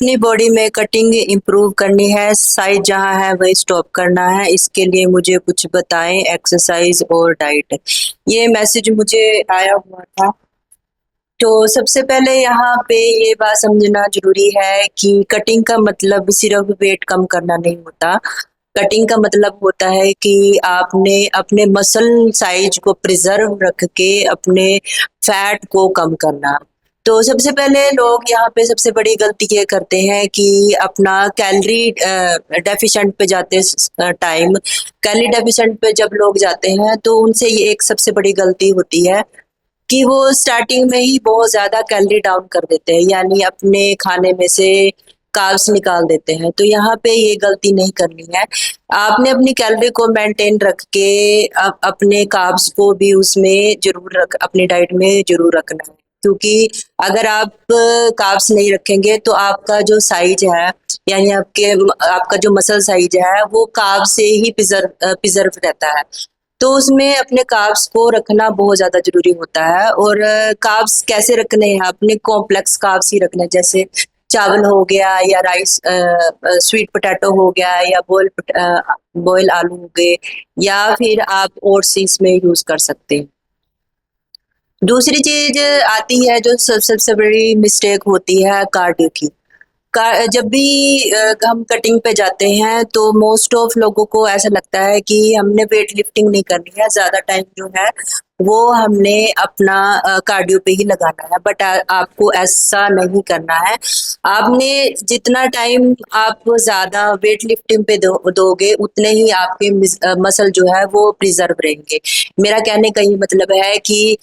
अपनी बॉडी में cutting improve करनी है, साइज जहाँ है वही स्टॉप करना है, इसके लिए मुझे कुछ बताएं एक्सरसाइज और डाइट। ये मैसेज मुझे आया हुआ था। तो सबसे पहले यहाँ पे ये बात समझना जरूरी है कि कटिंग का मतलब सिर्फ वेट कम करना नहीं होता। कटिंग का मतलब होता है कि आपने अपने मसल साइज को प्रिजर्व रख के अपने फैट को कम करना। तो सबसे पहले लोग यहाँ पे सबसे बड़ी गलती ये करते हैं कि अपना कैलोरी डेफिशिएंट पे जाते टाइम, कैलोरी डेफिशिएंट पे जब लोग जाते हैं तो उनसे ये एक सबसे बड़ी गलती होती है कि वो स्टार्टिंग में ही बहुत ज्यादा कैलोरी डाउन कर देते हैं, यानी अपने खाने में से कार्ब्स निकाल देते हैं। तो यहाँ पे ये गलती नहीं करनी है। आपने अपनी कैलोरी को मेंटेन रख के अपने कार्ब्स को भी उसमें जरूर अपनी डाइट में जरूर रखना है, क्योंकि अगर आप कार्ब्स नहीं रखेंगे तो आपका जो साइज है, यानी आपका जो मसल साइज है वो कार्ब से ही प्रिजर्व रहता है। तो उसमें अपने कार्ब्स को रखना बहुत ज्यादा जरूरी होता है। और कार्ब्स कैसे रखने हैं? अपने कॉम्प्लेक्स कार्ब्स ही रखने हैं, जैसे चावल हो गया या राइस, स्वीट पोटैटो हो गया या बॉयल आलू हो गए, या फिर आप ओट्स इसमें यूज कर सकते हैं। दूसरी चीज आती है जो सबसे बड़ी मिस्टेक होती है, कार्डियो की। जब भी हम कटिंग पे जाते हैं तो मोस्ट ऑफ लोगों को ऐसा लगता है कि हमने वेट लिफ्टिंग नहीं करनी है, ज्यादा टाइम जो है वो हमने अपना कार्डियो पे ही लगाना है। बट आपको ऐसा नहीं करना है। आपने जितना टाइम आप ज्यादा वेट लिफ्टिंग पे दोगे उतने ही आपके मसल जो है वो प्रिजर्व रहेंगे। मेरा कहने का ये मतलब है कि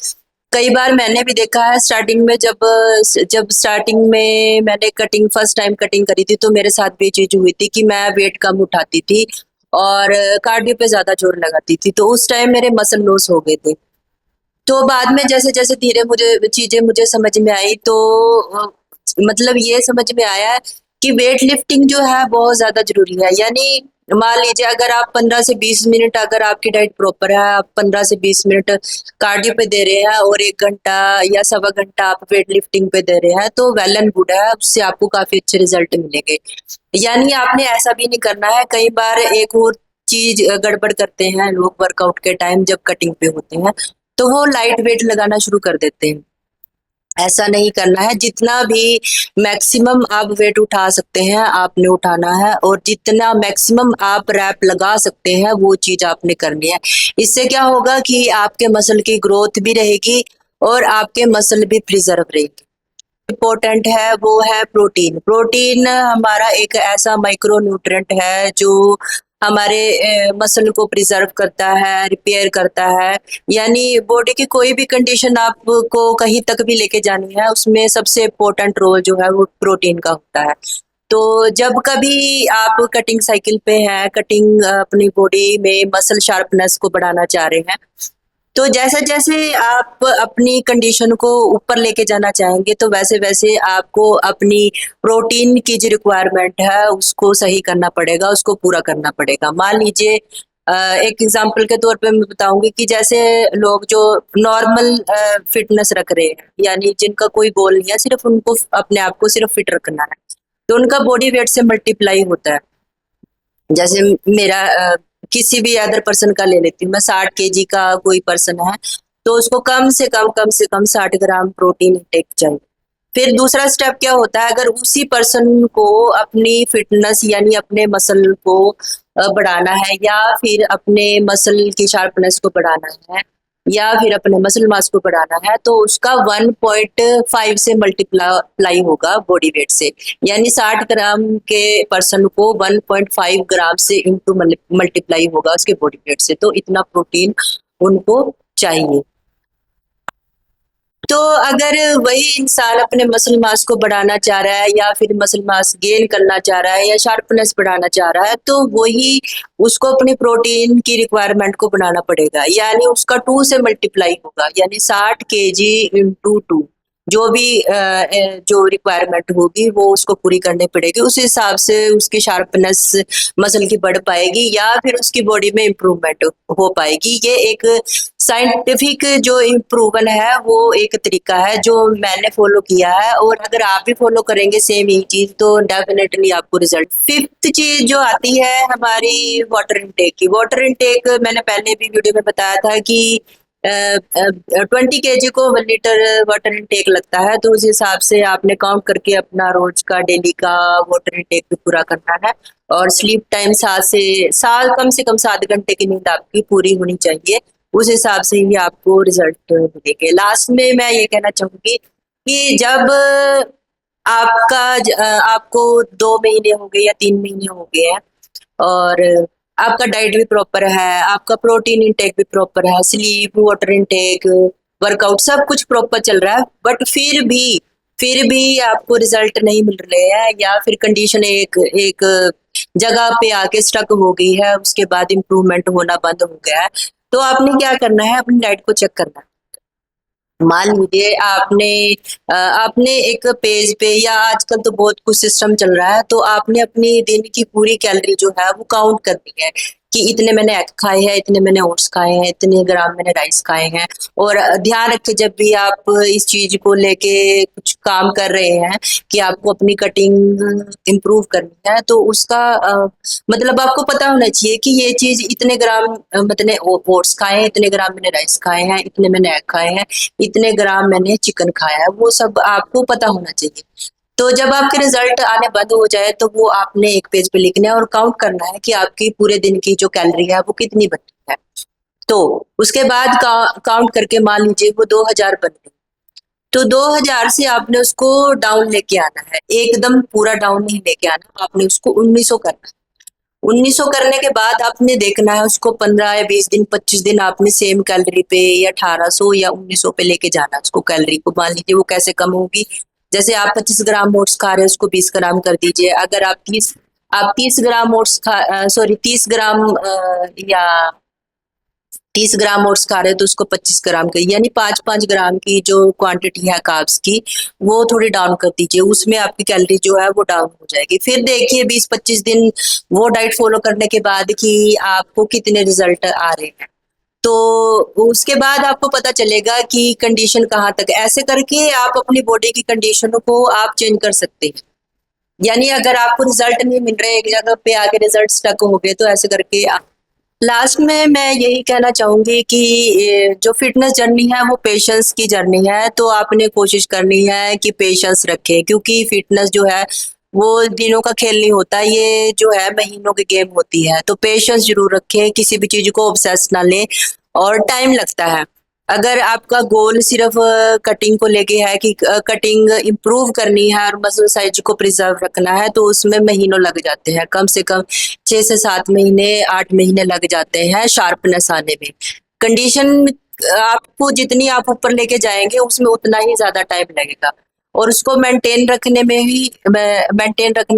कई बार मैंने भी देखा है, स्टार्टिंग में जब स्टार्टिंग में मैंने कटिंग फर्स्ट टाइम कटिंग करी थी तो मेरे साथ भी चीज हुई थी कि मैं वेट कम उठाती थी और कार्डियो पे ज्यादा जोर लगाती थी, तो उस टाइम मेरे मसल लॉस हो गए थे। तो बाद में जैसे जैसे धीरे मुझे समझ में आई तो मतलब ये समझ में आया कि वेट लिफ्टिंग जो है बहुत ज्यादा जरूरी है। यानी मान लीजिए अगर आप 15 से 20 मिनट, अगर आपकी डाइट प्रॉपर है, आप 15 से 20 मिनट कार्डियो पे दे रहे हैं और 1 घंटा या सवा घंटा आप वेट लिफ्टिंग पे दे रहे हैं तो वेल एंड गुड है, उससे आपको काफी अच्छे रिजल्ट मिलेंगे। यानी आपने ऐसा भी नहीं करना है। कई बार एक और चीज गड़बड़ करते हैं लोग वर्कआउट के टाइम जब कटिंग पे होते हैं, तो वो लाइट वेट लगाना शुरू कर देते हैं। ऐसा नहीं करना है। जितना भी मैक्सिमम आप वेट उठा सकते हैं आपने उठाना है, और जितना मैक्सिमम आप रैप लगा सकते हैं वो चीज आपने करनी है। इससे क्या होगा कि आपके मसल की ग्रोथ भी रहेगी और आपके मसल भी प्रिजर्व रहेगी। इम्पोर्टेंट है वो है प्रोटीन। प्रोटीन हमारा एक ऐसा माइक्रो न्यूट्रिएंट है जो हमारे मसल को प्रिजर्व करता है, रिपेयर करता है। यानी बॉडी की कोई भी कंडीशन आपको कहीं तक भी लेके जानी है, उसमें सबसे इम्पोर्टेंट रोल जो है वो प्रोटीन का होता है। तो जब कभी आप कटिंग साइकिल पे हैं, कटिंग अपनी बॉडी में मसल शार्पनेस को बढ़ाना चाह रहे हैं, तो जैसे जैसे आप अपनी कंडीशन को ऊपर लेके जाना चाहेंगे तो वैसे वैसे आपको अपनी प्रोटीन की जो रिक्वायरमेंट है उसको सही करना पड़ेगा, उसको पूरा करना पड़ेगा। मान लीजिए एक एग्जांपल के तौर पे मैं बताऊंगी कि जैसे लोग जो नॉर्मल फिटनेस रख रहे हैं, यानी जिनका कोई गोल नहीं है, सिर्फ उनको अपने आप को सिर्फ फिट रखना है, तो उनका बॉडी वेट से मल्टीप्लाई होता है। जैसे मेरा किसी भी अदर पर्सन का ले लेती हूँ मैं, 60 kg का कोई पर्सन है तो उसको कम से कम 60 ग्राम प्रोटीन इंटेक चाहिए। फिर दूसरा स्टेप क्या होता है, अगर उसी पर्सन को अपनी फिटनेस यानी अपने मसल को बढ़ाना है, या फिर अपने मसल की शार्पनेस को बढ़ाना है, या फिर अपने मसल मास को बढ़ाना है, तो उसका 1.5 से मल्टीप्लाई होगा बॉडी वेट से। यानी 60 ग्राम के पर्सन को 1.5 ग्राम से इंटू मल्टीप्लाई होगा उसके बॉडी वेट से। तो इतना प्रोटीन उनको चाहिए। तो अगर वही इंसान अपने मसल मास को बढ़ाना चाह रहा है, या फिर मसल मास गेन करना चाह रहा है, या शार्पनेस बढ़ाना चाह रहा है, तो वही उसको अपनी प्रोटीन की रिक्वायरमेंट को बनाना पड़ेगा। यानी उसका 2 से मल्टीप्लाई होगा, यानी 60 kg इंटू 2। जो भी जो रिक्वायरमेंट होगी वो उसको पूरी करनी पड़ेगी। उस हिसाब से उसकी शार्पनेस मसल की बढ़ पाएगी या फिर उसकी बॉडी में इम्प्रूवमेंट हो पाएगी। ये एक साइंटिफिक जो इम्प्रूवन है वो एक तरीका है जो मैंने फॉलो किया है, और अगर आप भी फॉलो करेंगे सेम ही चीज तो डेफिनेटली आपको रिजल्ट। फिफ्थ चीज जो आती है हमारी वाटर इनटेक की। वाटर इनटेक मैंने पहले भी वीडियो में बताया था कि 20 kg को 1 लीटर वाटर इनटेक लगता है, तो उस हिसाब से आपने काउंट करके अपना रोज का डेली का वाटर इनटेक भी पूरा करना है। और स्लीप टाइम 7 कम से कम 7 घंटे की नींद आपकी पूरी होनी चाहिए। उस हिसाब से ही आपको रिजल्ट मिलेंगे। लास्ट में मैं ये कहना चाहूंगी कि जब आपको 2 महीने हो गए या 3 महीने हो गए हैं और आपका डाइट भी प्रॉपर है, आपका प्रोटीन इंटेक भी प्रॉपर है, स्लीप, वाटर इंटेक, वर्कआउट सब कुछ प्रॉपर चल रहा है, बट फिर भी आपको रिजल्ट नहीं मिल रहे हैं या फिर कंडीशन एक एक जगह पे आके स्टक हो गई है, उसके बाद इम्प्रूवमेंट होना बंद हो गया है, तो आपने क्या करना है, अपनी डाइट को चेक करना है। मान लीजिए आपने एक पेज पे या आजकल तो बहुत कुछ सिस्टम चल रहा है, तो आपने अपनी दिन की पूरी कैलोरी जो है वो काउंट करनी है कि इतने मैंने एग खाए हैं, इतने मैंने ओट्स खाए हैं, इतने ग्राम मैंने राइस खाए हैं। और ध्यान रखें जब भी आप इस चीज को लेके कुछ काम कर रहे हैं कि आपको अपनी कटिंग इम्प्रूव करनी है, तो उसका मतलब आपको पता होना चाहिए कि ये चीज इतने ग्राम मैंने ओट्स खाए हैं, इतने ग्राम मैंने राइस खाए हैं, इतने मैंने एग खाए हैं, इतने ग्राम मैंने चिकन खाया है, वो सब आपको पता होना चाहिए। तो जब आपके रिजल्ट आने बंद हो जाए तो वो आपने एक पेज पे लिखना है और काउंट करना है कि आपकी पूरे दिन की जो कैलोरी है वो कितनी बनी है। तो उसके बाद काउंट करके मान लीजिए वो 2000 बन गई, तो 2000 से आपने उसको डाउन लेके आना है, एकदम पूरा डाउन नहीं लेके आना, आपने उसको 1900 करना है। 1900 करने के बाद आपने देखना है उसको 15 या 20 दिन 25 दिन आपने सेम कैलोरी पे या 1800 या 1900 पे लेके जाना है उसको कैलोरी को। मान लीजिए वो कैसे कम होगी, जैसे आप 25 ग्राम ओट्स खा रहे हैं उसको 20 ग्राम कर दीजिए। अगर आप 30 ग्राम ओट्स सॉरी 30 ग्राम या 30 ग्राम ओट्स खा रहे हैं तो उसको 25 ग्राम का, यानी 5-5 ग्राम की जो क्वांटिटी है कार्ब्स की वो थोड़ी डाउन कर दीजिए, उसमें आपकी कैलोरी जो है वो डाउन हो जाएगी। फिर देखिए 20-25 दिन वो डाइट फॉलो करने के बाद कि आपको कितने रिजल्ट आ रहे हैं, तो उसके बाद आपको पता चलेगा कि कंडीशन कहाँ तक। ऐसे करके आप अपनी बॉडी की कंडीशन को आप चेंज कर सकते हैं। यानी अगर आपको रिजल्ट नहीं मिल रहे, एक जगह पे आके रिजल्ट स्टक हो गए, तो ऐसे करके लास्ट में मैं यही कहना चाहूंगी कि जो फिटनेस जर्नी है वो पेशेंस की जर्नी है, तो आपने कोशिश करनी है कि पेशेंस रखें, क्योंकि फिटनेस जो है वो दिनों का खेल नहीं होता, ये जो है महीनों की गेम होती है। तो पेशेंस जरूर रखें, किसी भी चीज को ऑब्सेस ना लें, और टाइम लगता है। अगर आपका गोल सिर्फ कटिंग को लेके है कि कटिंग इम्प्रूव करनी है और मसल साइज को प्रिजर्व रखना है, तो उसमें महीनों लग जाते हैं, कम से कम 6 से 7 महीने 8 महीने लग जाते हैं शार्पनेस आने में। कंडीशन आपको जितनी आप ऊपर लेके जाएंगे उसमें उतना ही ज्यादा टाइम लगेगा, और उसको मेंटेन रखना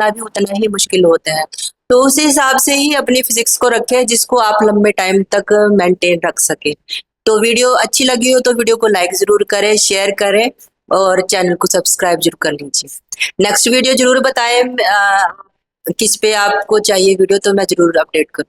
भी उतना ही मुश्किल होता है। तो उस हिसाब से ही अपनी फिजिक्स को रखें जिसको आप लंबे टाइम तक मेंटेन रख सके। तो वीडियो अच्छी लगी हो तो वीडियो को लाइक जरूर करें, शेयर करें, और चैनल को सब्सक्राइब जरूर कर लीजिए। नेक्स्ट वीडियो जरूर बताएं किस पे आपको चाहिए वीडियो, तो मैं जरूर अपडेट करूँ।